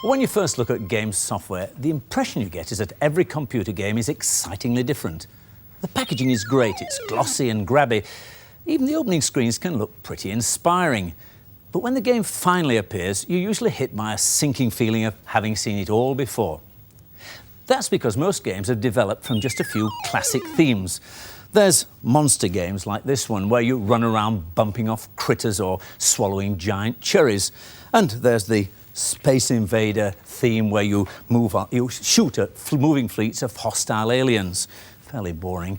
When you first look at game software, the impression you get is that every computer game is excitingly different. The packaging is great, it's glossy and grabby. Even the opening screens can look pretty inspiring. But when the game finally appears, you're usually hit by a sinking feeling of having seen it all before. That's because most games have developed from just a few classic themes. There's monster games like this one, where you run around bumping off critters or swallowing giant cherries. And there's the Space Invader theme, where you shoot at moving fleets of hostile aliens. Fairly boring.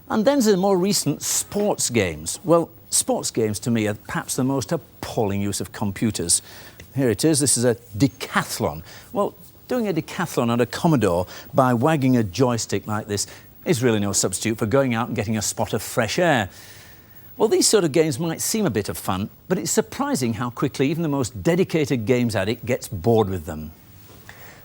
And then there's the more recent sports games. Well, sports games to me are perhaps the most appalling use of computers. Here it is, this is a decathlon. Well, doing a decathlon on a Commodore by wagging a joystick like this is really no substitute for going out and getting a spot of fresh air. Well, these sort of games might seem a bit of fun, but it's surprising how quickly even the most dedicated games addict gets bored with them.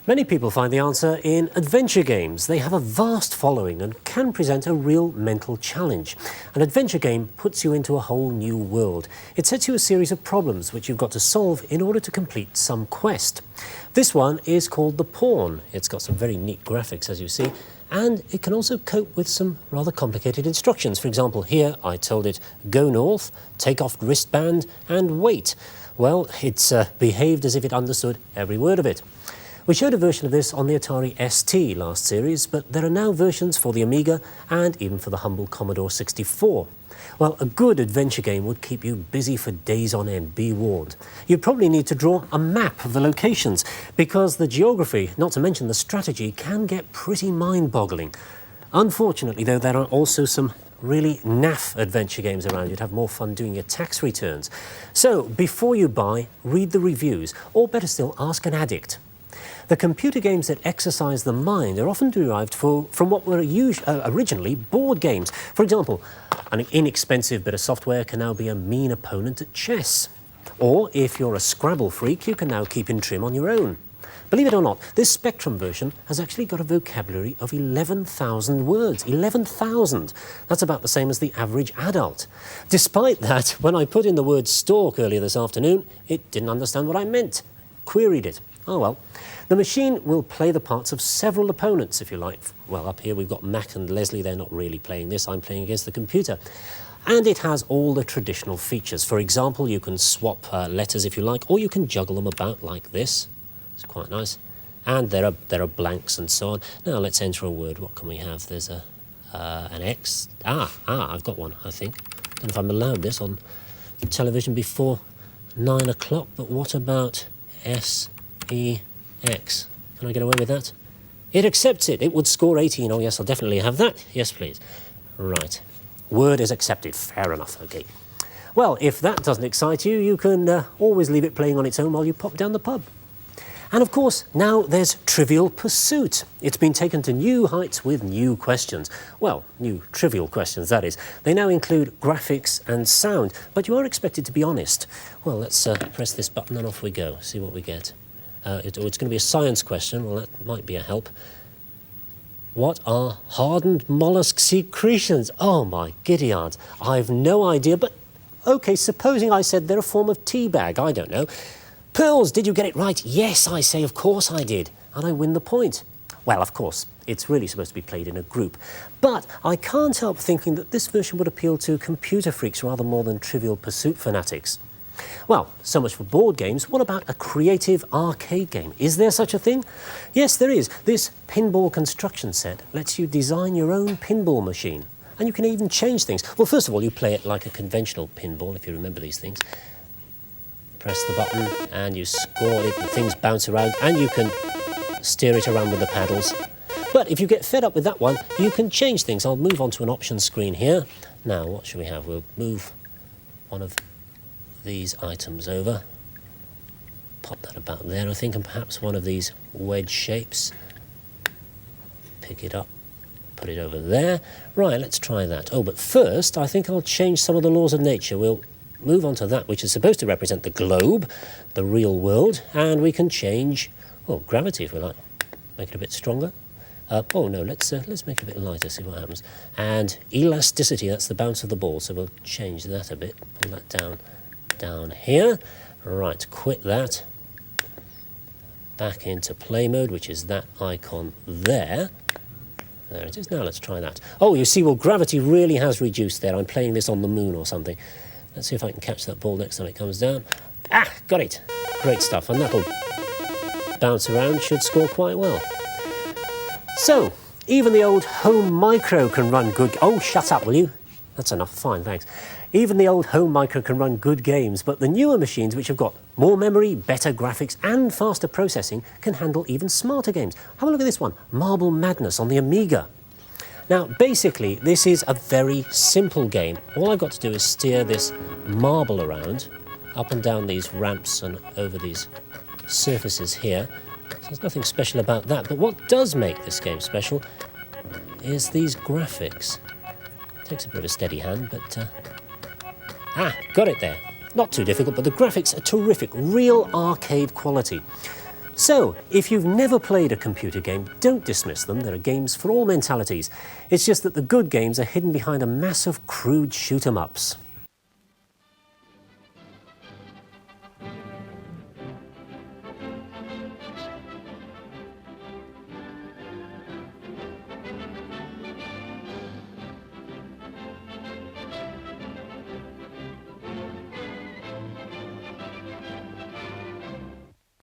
Many people find the answer in adventure games. They have a vast following and can present a real mental challenge. An adventure game puts you into a whole new world. It sets you a series of problems which you've got to solve in order to complete some quest. This one is called The Pawn. It's got some very neat graphics, as you see, and it can also cope with some rather complicated instructions. For example, here I told it, go north, take off wristband and wait. Well, it's behaved as if it understood every word of it. We showed a version of this on the Atari ST last series, but there are now versions for the Amiga and even for the humble Commodore 64. Well, a good adventure game would keep you busy for days on end, be warned. You'd probably need to draw a map of the locations, because the geography, not to mention the strategy, can get pretty mind-boggling. Unfortunately, though, there are also some really naff adventure games around. You'd have more fun doing your tax returns. So, before you buy, read the reviews, or better still, ask an addict. The computer games that exercise the mind are often derived from what were originally board games. For example, an inexpensive bit of software can now be a mean opponent at chess. Or, if you're a Scrabble freak, you can now keep in trim on your own. Believe it or not, this Spectrum version has actually got a vocabulary of 11,000 words. 11,000! That's about the same as the average adult. Despite that, when I put in the word stalk earlier this afternoon, it didn't understand what I meant. Queried it. Oh well. The machine will play the parts of several opponents, if you like. Well, up here we've got Mac and Leslie. They're not really playing this. I'm playing against the computer. And it has all the traditional features. For example, you can swap letters if you like, or you can juggle them about like this. It's quite nice. And there are blanks and so on. Now let's enter a word. What can we have? There's an X. I've got one, I think. Don't know if I'm allowed this on television before 9 o'clock, but what about S-E-X? Can I get away with that? It accepts it. It would score 18. Oh, yes, I'll definitely have that. Yes, please. Right. Word is accepted. Fair enough. OK. Well, if that doesn't excite you, you can always leave it playing on its own while you pop down the pub. And, of course, now there's Trivial Pursuit. It's been taken to new heights with new questions. Well, new trivial questions, that is. They now include graphics and sound, but you are expected to be honest. Well, let's press this button and off we go. See what we get. It's going to be a science question. Well, that might be a help. What are hardened mollusk secretions? Oh, my giddy aunt. I've no idea, but OK, supposing I said they're a form of tea bag. I don't know. Pearls, did you get it right? Yes, I say, of course I did. And I win the point. Well, of course, it's really supposed to be played in a group. But I can't help thinking that this version would appeal to computer freaks rather more than Trivial Pursuit fanatics. Well, so much for board games. What about a creative arcade game? Is there such a thing? Yes, there is. This Pinball Construction Set lets you design your own pinball machine. And you can even change things. Well, first of all, you play it like a conventional pinball, if you remember these things. Press the button and you score it, and things bounce around, and you can steer it around with the paddles. But if you get fed up with that one, you can change things. I'll move on to an options screen here. Now, what should we have? We'll move one of these items over. Pop that about there, I think, and perhaps one of these wedge shapes. Pick it up, put it over there. Right, let's try that. Oh, but first, I think I'll change some of the laws of nature. We'll move on to that, which is supposed to represent the globe, the real world, and we can change, well, gravity, if we like. Make it a bit stronger. Oh, no, let's make it a bit lighter, see what happens. And elasticity, that's the bounce of the ball, so we'll change that a bit. Pull that down here. Right, quit that. back into play mode, which is that icon there. There it is. Now let's try that. Oh, you see, well, gravity really has reduced there. I'm playing this on the moon or something. Let's see if I can catch that ball next time it comes down. Ah, got it. Great stuff. And that'll bounce around, should score quite well. So, even the old home micro can run good... Oh, shut up, will you? That's enough. Fine, thanks. Even the old home micro can run good games, but the newer machines, which have got more memory, better graphics, and faster processing, can handle even smarter games. Have a look at this one, Marble Madness on the Amiga. Now, basically, this is a very simple game. All I've got to do is steer this marble around, up and down these ramps and over these surfaces here. So there's nothing special about that, but what does make this game special is these graphics. Takes a bit of a steady hand, but... got it there. Not too difficult, but the graphics are terrific, real arcade quality. So, if you've never played a computer game, don't dismiss them. There are games for all mentalities. It's just that the good games are hidden behind a mass of crude shoot-'em-ups.